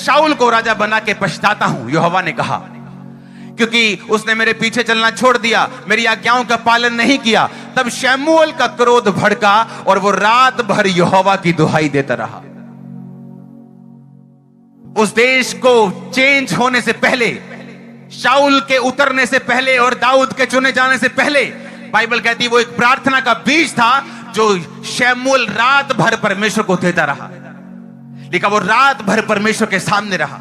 शाऊल को राजा बना के पछताता हूं, यहोवा ने कहा, क्योंकि उसने मेरे पीछे चलना छोड़ दिया, मेरी आज्ञाओं का पालन नहीं किया। तब शमूएल का क्रोध भड़का और वो रात भर यहोवा की दुहाई देता रहा। उस देश को चेंज होने से पहले, शाऊल के उतरने से पहले और दाऊद के चुने जाने से पहले, बाइबल कहती है वो एक प्रार्थना का बीज था जो शमूएल रात भर परमेश्वर को देता रहा। लिखा वो रात भर परमेश्वर के सामने रहा,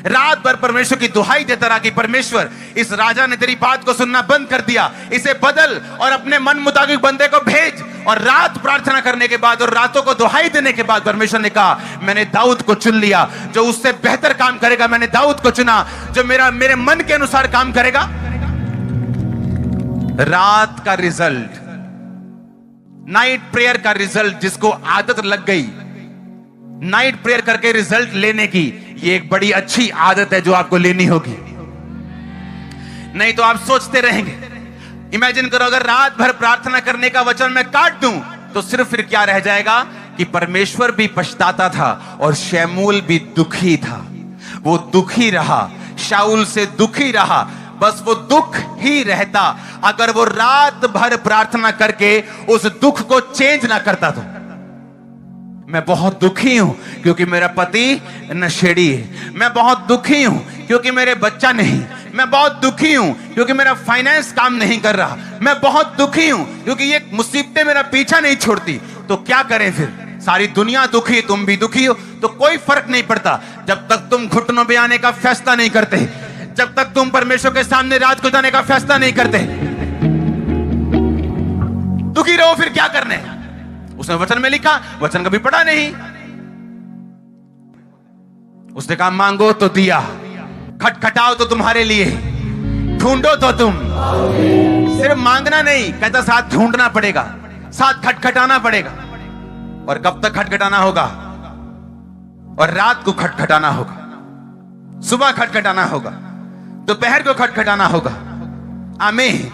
रात भर परमेश्वर की दुहाई देता रहा कि परमेश्वर, इस राजा ने तेरी बात को सुनना बंद कर दिया, इसे बदल और अपने मन मुताबिक बंदे को भेज। और रात प्रार्थना करने के बाद और रातों को दुहाई देने के बाद परमेश्वर ने कहा, मैंने दाऊद को चुन लिया जो उससे बेहतर काम करेगा। मैंने दाऊद को चुना जो मेरे मन के अनुसार काम करेगा। रात का रिजल्ट, नाइट प्रेयर का रिजल्ट, जिसको आदत लग गई नाइट प्रेयर करके रिजल्ट लेने की, ये एक बड़ी अच्छी आदत है जो आपको लेनी होगी, नहीं तो आप सोचते रहेंगे। इमेजिन करो अगर रात भर प्रार्थना करने का वचन मैं काट दूं तो सिर्फ फिर क्या रह जाएगा कि परमेश्वर भी पछताता था और शमूएल भी दुखी था। वो दुखी रहा, शाऊल से दुखी रहा, बस वो दुख ही रहता अगर वो रात भर प्रार्थना करके उस दुख को चेंज ना करता। तो मैं बहुत दुखी हूं क्योंकि मेरा पति नशेड़ी है, मैं बहुत दुखी हूं क्योंकि मेरे बच्चा नहीं, मैं बहुत दुखी हूं क्योंकि मेरा फाइनेंस काम नहीं कर रहा, मैं बहुत दुखी हूं क्योंकि ये मुसीबतें मेरा पीछा नहीं छोड़ती। तो क्या करें फिर? सारी दुनिया दुखी, तुम भी दुखी हो, तो कोई फर्क नहीं पड़ता जब तक तुम घुटनों पे आने का फैसला नहीं करते, जब तक तुम परमेश्वर के सामने रात को जाने का फैसला नहीं करते। दुखी रहो, फिर क्या करने? उसने वचन में लिखा, वचन कभी पढ़ा नहीं। उसने कहा मांगो तो दिया, खटखटाओ तो तुम्हारे लिए, ढूंढो तो तुम। सिर्फ मांगना नहीं, कहता साथ ढूंढना पड़ेगा, साथ खटखटाना पड़ेगा। और कब तक खटखटाना होगा? और रात को खटखटाना होगा, सुबह खटखटाना होगा, दोपहर को खटखटाना होगा। आमीन।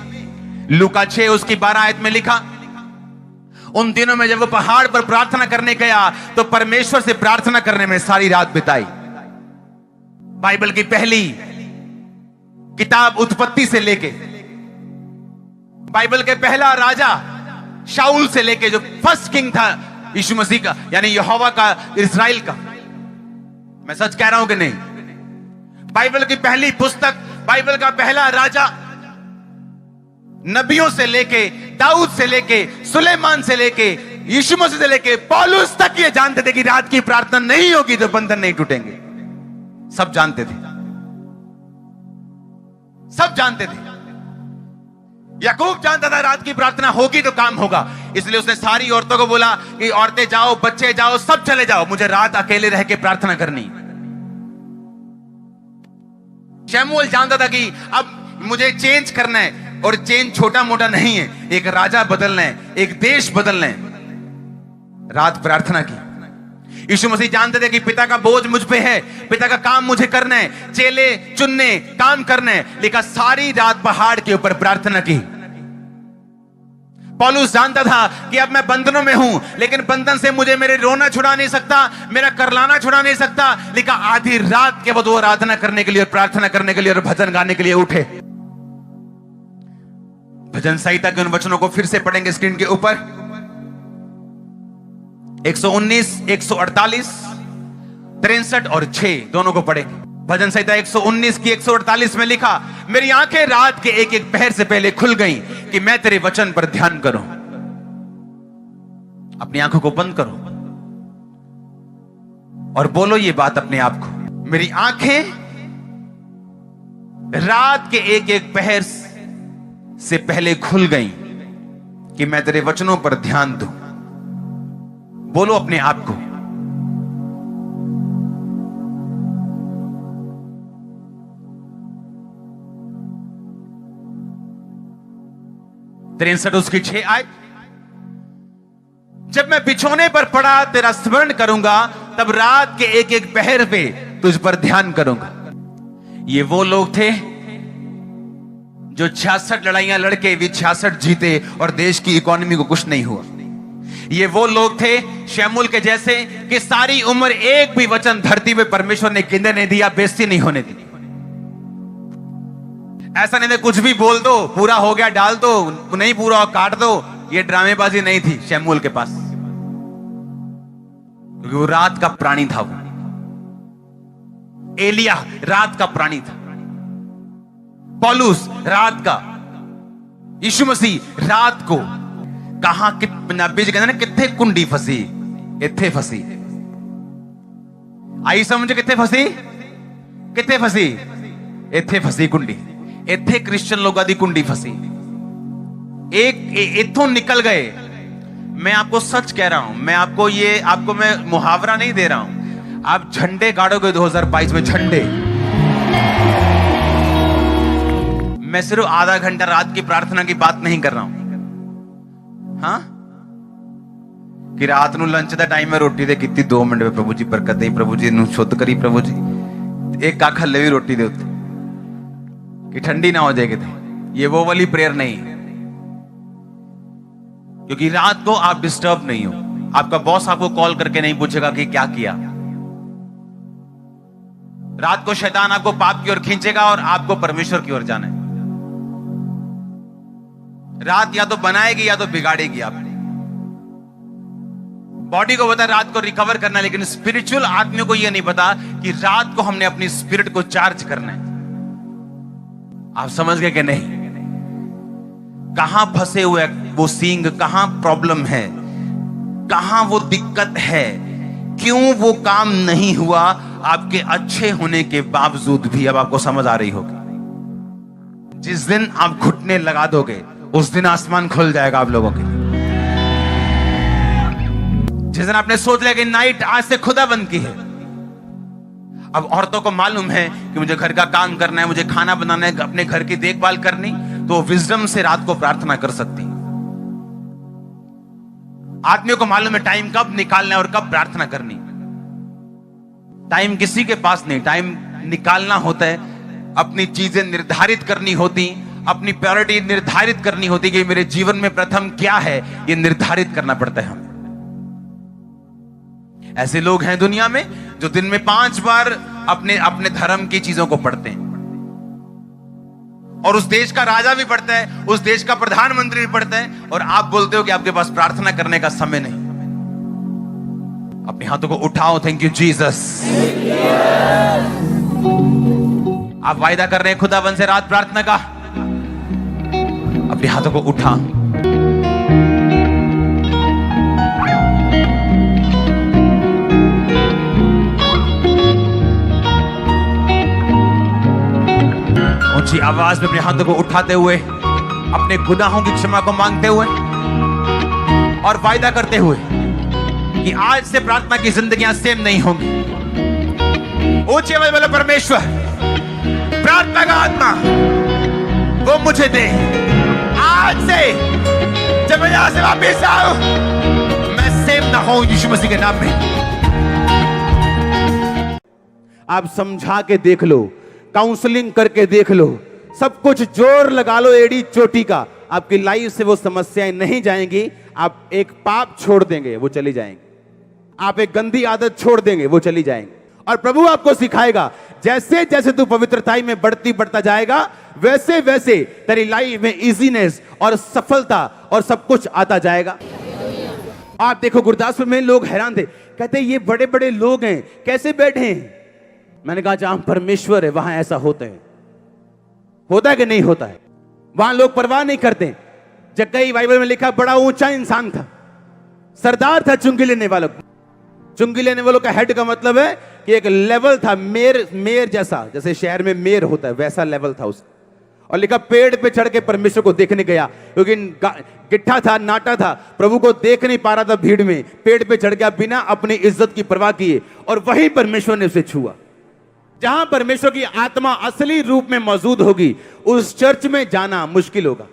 लूका 6 उसकी 12 आयत में लिखा, उन दिनों में जब वो पहाड़ पर प्रार्थना करने गया तो परमेश्वर से प्रार्थना करने में सारी रात बिताई। बाइबल की पहली किताब उत्पत्ति से लेके, बाइबल के पहला राजा शाऊल से लेके, जो फर्स्ट किंग था यीशु मसीह का, यानी यहोवा का, इस्राएल का। मैं सच कह रहा हूं कि नहीं? बाइबल की पहली पुस्तक, बाइबल का पहला राजा, नबियों से लेके, दाऊद से लेके, सुलेमान से लेके, यीशु मसीह से लेके पौलुस तक ये जानते थे कि रात की प्रार्थना नहीं होगी तो बंधन नहीं टूटेंगे। सब जानते थे, सब जानते थे। याकूब जानता था रात की प्रार्थना होगी तो काम होगा, इसलिए उसने सारी औरतों को बोला कि औरतें जाओ, बच्चे जाओ, सब चले जाओ, मुझे रात अकेले रह के प्रार्थना करनी। शमूएल जानता था कि अब मुझे चेंज करना है, और चेंज छोटा मोटा नहीं है, एक राजा बदलना है, एक देश बदलना है। रात प्रार्थना की। यीशु मसीह जानते थे कि पिता का बोझ मुझ पे है, पिता का काम मुझे करना है, चेले चुनने, काम करना है, लेकिन सारी रात पहाड़ के ऊपर प्रार्थना की। पौलुस जानता था कि अब मैं बंधनों में हूं, लेकिन बंधन से मुझे मेरे रोना छुड़ा नहीं सकता, मेरा करलाना छुड़ा नहीं सकता, लेकिन आधी रात के बाद वो आराधना करने के लिए, प्रार्थना करने के लिए और भजन गाने के लिए उठे। भजन संहिता के उन वचनों को फिर से पढ़ेंगे स्क्रीन के ऊपर, 119, 148, 63 और 6 दोनों को पढ़ेंगे। भजन संहिता 119 की 148 में लिखा, मेरी आंखें रात के एक एक पहर से पहले खुल गईं कि मैं तेरे वचन पर ध्यान करूं। अपनी आंखों को बंद करो और बोलो ये बात अपने आप को, मेरी आंखें रात के एक एक पहर से पहले खुल गईं कि मैं तेरे वचनों पर ध्यान दूं। बोलो अपने आप को। तिरसठ उसकी 6 आयत, जब मैं बिछोने पर पड़ा तेरा स्मरण करूंगा, तब रात के एक एक पहर पे तुझ पर ध्यान करूंगा। ये वो लोग थे जो 66 लड़ाइयां लड़के भी 66 जीते और देश की इकोनॉमी को कुछ नहीं हुआ। ये वो लोग थे शमूएल के जैसे कि सारी उम्र एक भी वचन धरती पे परमेश्वर ने गिनने नहीं दिया, बेइज्जती नहीं होने दी। ऐसा नहीं था कुछ भी बोल दो, पूरा हो गया डाल दो, नहीं पूरा काट दो। ये ड्रामेबाजी नहीं थी शमूएल के पास, क्योंकि वो रात का प्राणी था। वो एलिया रात का प्राणी था, पौलुस रात का, यीशु मसीह रात को। कहां कि पंजाबी जी कहते ना किथे कुंडी फसी, इत्थे फसी। आई समझ किथे फसी, किथे फसी, इत्थे फसी कुंडी। इत्थे क्रिश्चियन लोगों की कुंडी फसी। एक इथों निकल गए। मैं आपको सच कह रहा हूं, आपको मैं मुहावरा नहीं दे रहा हूं। आप झंडे गाड़ोगे 2022 में, झंडे। मैं सिर्फ आधा घंटा रात की प्रार्थना की बात नहीं कर रहा हूं, हाँ, कि रात ਨੂੰ लंच ਦਾ टाइम में रोटी दे ਕੀਤੀ 2 मिनट में प्रभु जी बरकत दे, प्रभु जी ਨੂੰ शुद्ध करी, प्रभु जी एक ਕੱਖ ਹੱਲੇ भी रोटी दे उत्ते कि ठंडी ना हो जाए किते। ये वो वाली प्रेयर नहीं है, क्योंकि रात को आप डिस्टर्ब नहीं हो। आपका बॉस आपको कॉल करके नहीं पूछेगा कि क्या किया। रात को शैतान आपको पाप की ओर खींचेगा और आपको परमेश्वर की ओर जाना है। रात या तो बनाएगी या तो बिगाड़ेगी। आप बॉडी को पता है रात को रिकवर करना है, लेकिन स्पिरिचुअल आदमी को यह नहीं पता कि रात को हमने अपनी स्पिरिट को चार्ज करना है। आप समझ गए कि नहीं? कहां फंसे हुए वो सींग, कहां प्रॉब्लम है, कहां वो दिक्कत है, क्यों वो काम नहीं हुआ, आपके अच्छे होने के बावजूद भी। अब आपको समझ आ रही होगी। जिस दिन आप घुटने लगा दोगे उस दिन आसमान खुल जाएगा आप लोगों के। जिस दिन आपने सोच लिया कि नाइट आज से खुदा बंद की है। अब औरतों को मालूम है कि मुझे घर का काम करना है, मुझे खाना बनाना है, अपने घर की देखभाल करनी, तो विजडम से रात को प्रार्थना कर सकती। आदमियों को मालूम है टाइम कब निकालना है और कब प्रार्थना करनी। टाइम किसी के पास नहीं, टाइम निकालना होता है, अपनी चीजें निर्धारित करनी होती, अपनी प्रायोरिटी निर्धारित करनी होती कि मेरे जीवन में प्रथम क्या है, यह निर्धारित करना पड़ता है हमें। ऐसे लोग हैं दुनिया में जो दिन में 5 बार अपने अपने धर्म की चीजों को पढ़ते हैं, और उस देश का राजा भी पढ़ता है, उस देश का प्रधानमंत्री भी पढ़ता है, और आप बोलते हो कि आपके पास प्रार्थना करने का समय नहीं। अपने हाथों को उठाओ, थैंक यू जीसस। आप वायदा कर रहे हैं खुदावन से रात प्रार्थना का, अपने हाथों को उठा। ऊंची आवाज में अपने हाथों को उठाते हुए, अपने गुनाहों की क्षमा को मांगते हुए और वायदा करते हुए कि आज से प्रार्थना की जिंदगियां सेम नहीं होंगी। ऊंची आवाज में परमेश्वर, प्रार्थना का आत्मा वो मुझे दे। आज से जब मैं यहां से वापस आऊं, मैं सेम ना हूं यीशु मसीह के नाम में। आप समझा के देख लो, काउंसलिंग करके देख लो, सब कुछ जोर लगा लो एड़ी चोटी का, आपकी लाइफ से वो समस्याएं नहीं जाएंगी। आप एक पाप छोड़ देंगे, वो चली जाएंगी। आप एक गंदी आदत छोड़ देंगे, वो चली जाएंगी। और प्रभु आपको सिखाएगा, जैसे जैसे तू पवित्रताई में बढ़ता जाएगा, वैसे वैसे तेरी लाइफ में इजीनेस और सफलता और सब कुछ आता जाएगा। आप देखो गुरदासपुर में लोग हैरान थे, कहते ये बड़े बड़े लोग हैं, कैसे बैठे हैं? मैंने कहा जहां परमेश्वर है वहां ऐसा होता है। होता है कि नहीं होता है? वहां लोग परवाह नहीं करते। जक्कई बाइबल में लिखा, बड़ा ऊंचा इंसान था, सरदार था चुंगी लेने वालों। चुंगी लेने वालों का हेड का मतलब है कि एक लेवल था, मेयर जैसा, जैसे शहर में मेयर होता है वैसा लेवल था उसका। और लिखा पेड़ पे चढ़ के परमेश्वर को देखने गया, क्योंकि गिट्ठा था, नाटा था, प्रभु को देख नहीं पा रहा था भीड़ में। पेड़ पे चढ़ गया बिना अपनी इज्जत की परवाह किए, और वही परमेश्वर ने उसे छुआ। जहां परमेश्वर की आत्मा असली रूप में मौजूद होगी, उस चर्च में जाना मुश्किल होगा।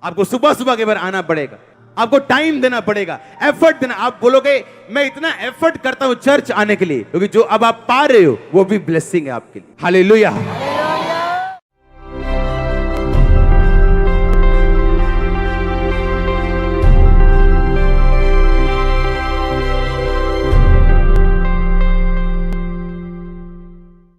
आपको सुबह सुबह के बार आना पड़ेगा, आपको टाइम देना पड़ेगा, एफर्ट देना। आप बोलोगे मैं इतना एफर्ट करता हूं चर्च आने के लिए, क्योंकि जो अब आप पा रहे हो वो भी ब्लेसिंग है आपके लिए। हालेलुया।